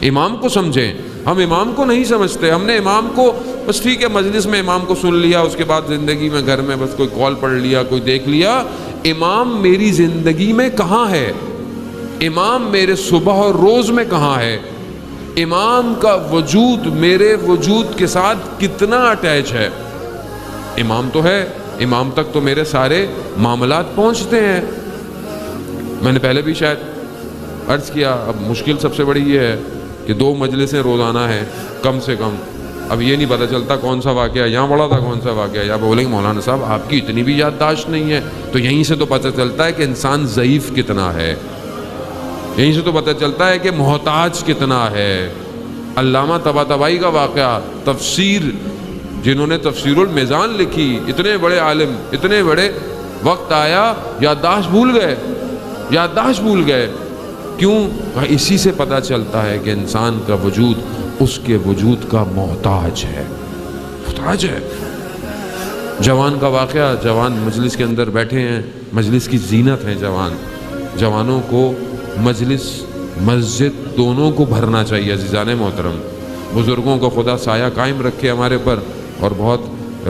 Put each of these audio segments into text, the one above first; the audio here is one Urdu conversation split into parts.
امام کو سمجھیں. ہم امام کو نہیں سمجھتے. ہم نے امام کو بس ٹھیک ہے مجلس میں امام کو سن لیا, اس کے بعد زندگی میں گھر میں بس کوئی کال پڑھ لیا, کوئی دیکھ لیا. امام میری زندگی میں کہاں ہے؟ امام میرے صبح اور روز میں کہاں ہے؟ امام کا وجود میرے وجود کے ساتھ کتنا اٹیچ ہے؟ امام تو ہے, امام تک تو میرے سارے معاملات پہنچتے ہیں. میں نے پہلے بھی شاید عرض کیا, اب مشکل سب سے بڑی یہ ہے کہ 2 مجلسیں روزانہ ہیں کم سے کم. اب یہ نہیں پتہ چلتا کون سا واقعہ یہاں پڑا تھا, کون سا واقعہ. یا بولیں گے مولانا صاحب آپ کی اتنی بھی یادداشت نہیں ہے. تو یہیں سے تو پتہ چلتا ہے کہ انسان ضعیف کتنا ہے, یہیں سے تو پتہ چلتا ہے کہ محتاج کتنا ہے. علامہ طباطبائی کا واقعہ, تفسیر جنہوں نے تفسیر المیزان لکھی, اتنے بڑے عالم, اتنے بڑے, وقت آیا یادداشت بھول گئے, یادداشت بھول گئے. کیوں؟ اسی سے پتہ چلتا ہے کہ انسان کا وجود اس کے وجود کا محتاج ہے, محتاج ہے. جوان کا واقعہ, جوان مجلس کے اندر بیٹھے ہیں, مجلس کی زینت ہیں جوان. جوانوں کو مجلس مسجد دونوں کو بھرنا چاہیے. عزیزان محترم, بزرگوں کو خدا سایہ قائم رکھے ہمارے پر, اور بہت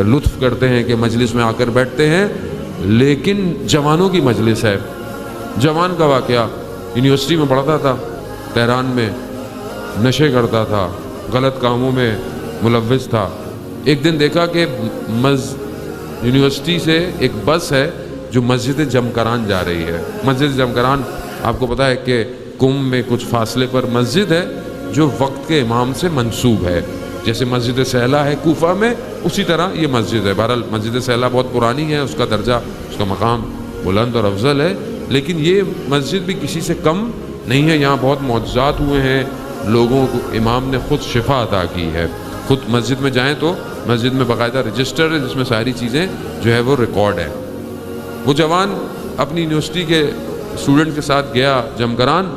لطف کرتے ہیں کہ مجلس میں آ کر بیٹھتے ہیں, لیکن جوانوں کی مجلس ہے. جوان کا واقعہ, یونیورسٹی میں پڑھتا تھا تہران میں, نشے کرتا تھا, غلط کاموں میں ملوث تھا. ایک دن دیکھا کہ یونیورسٹی سے ایک بس ہے جو مسجد جمکران جا رہی ہے. مسجد جمکران آپ کو پتہ ہے کہ قم میں کچھ فاصلے پر مسجد ہے جو وقت کے امام سے منسوب ہے. جیسے مسجد سہلا ہے کوفہ میں, اسی طرح یہ مسجد ہے. بہرحال مسجد سہلا بہت پرانی ہے, اس کا درجہ, اس کا مقام بلند اور افضل ہے, لیکن یہ مسجد بھی کسی سے کم نہیں ہے. یہاں بہت معجزات ہوئے ہیں, لوگوں کو امام نے خود شفا عطا کی ہے. خود مسجد میں جائیں تو مسجد میں باقاعدہ رجسٹر ہے جس میں ساری چیزیں جو ہے وہ ریکارڈ ہیں. وہ جوان اپنی یونیورسٹی کے اسٹوڈنٹ کے ساتھ گیا جمکران.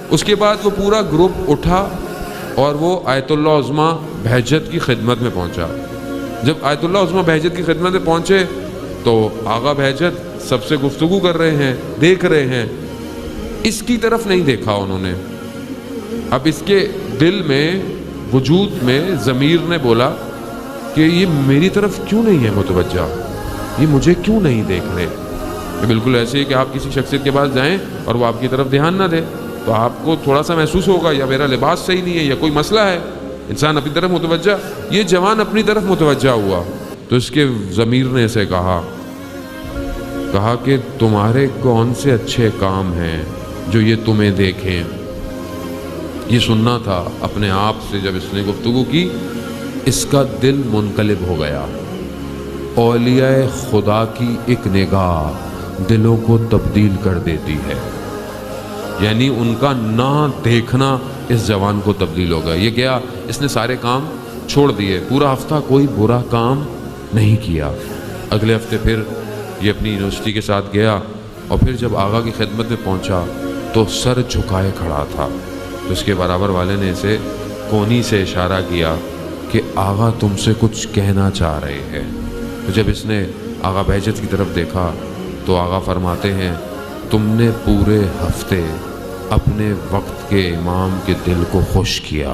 اس کے بعد وہ پورا گروپ اٹھا اور وہ آیت اللہ عظمیٰ بہجت کی خدمت میں پہنچا. جب آیت اللہ عظمیٰ بہجت کی خدمت میں پہنچے تو آغا بہجت سب سے گفتگو کر رہے ہیں, دیکھ رہے ہیں. اس کی طرف نہیں دیکھا انہوں نے. اب اس کے دل میں, وجود میں ضمیر نے بولا کہ یہ میری طرف کیوں نہیں ہے متوجہ, یہ مجھے کیوں نہیں دیکھ رہے. یہ بالکل ایسے ہی کہ آپ کسی شخصیت کے پاس جائیں اور وہ آپ کی طرف دھیان نہ دے تو آپ کو تھوڑا سا محسوس ہوگا یا میرا لباس صحیح نہیں ہے یا کوئی مسئلہ ہے. انسان اپنی طرف متوجہ, یہ جوان اپنی طرف متوجہ ہوا تو اس کے ضمیر نے اسے کہا کہ تمہارے کون سے اچھے کام ہیں جو یہ تمہیں دیکھیں. یہ سننا تھا اپنے آپ سے. جب اس نے گفتگو کی اس کا دل منقلب ہو گیا. اولیاء خدا کی ایک نگاہ دلوں کو تبدیل کر دیتی ہے. یعنی ان کا نہ دیکھنا اس جوان کو تبدیل ہو گیا. یہ گیا, اس نے سارے کام چھوڑ دیے, پورا ہفتہ کوئی برا کام نہیں کیا. اگلے ہفتے پھر یہ اپنی یونیورسٹی کے ساتھ گیا اور پھر جب آغا کی خدمت میں پہنچا تو سر جھکائے کھڑا تھا. تو اس کے برابر والے نے اسے کونی سے اشارہ کیا کہ آغا تم سے کچھ کہنا چاہ رہے ہیں. تو جب اس نے آغا بہجت کی طرف دیکھا تو آغا فرماتے ہیں تم نے پورے ہفتے اپنے وقت کے امام کے دل کو خوش کیا.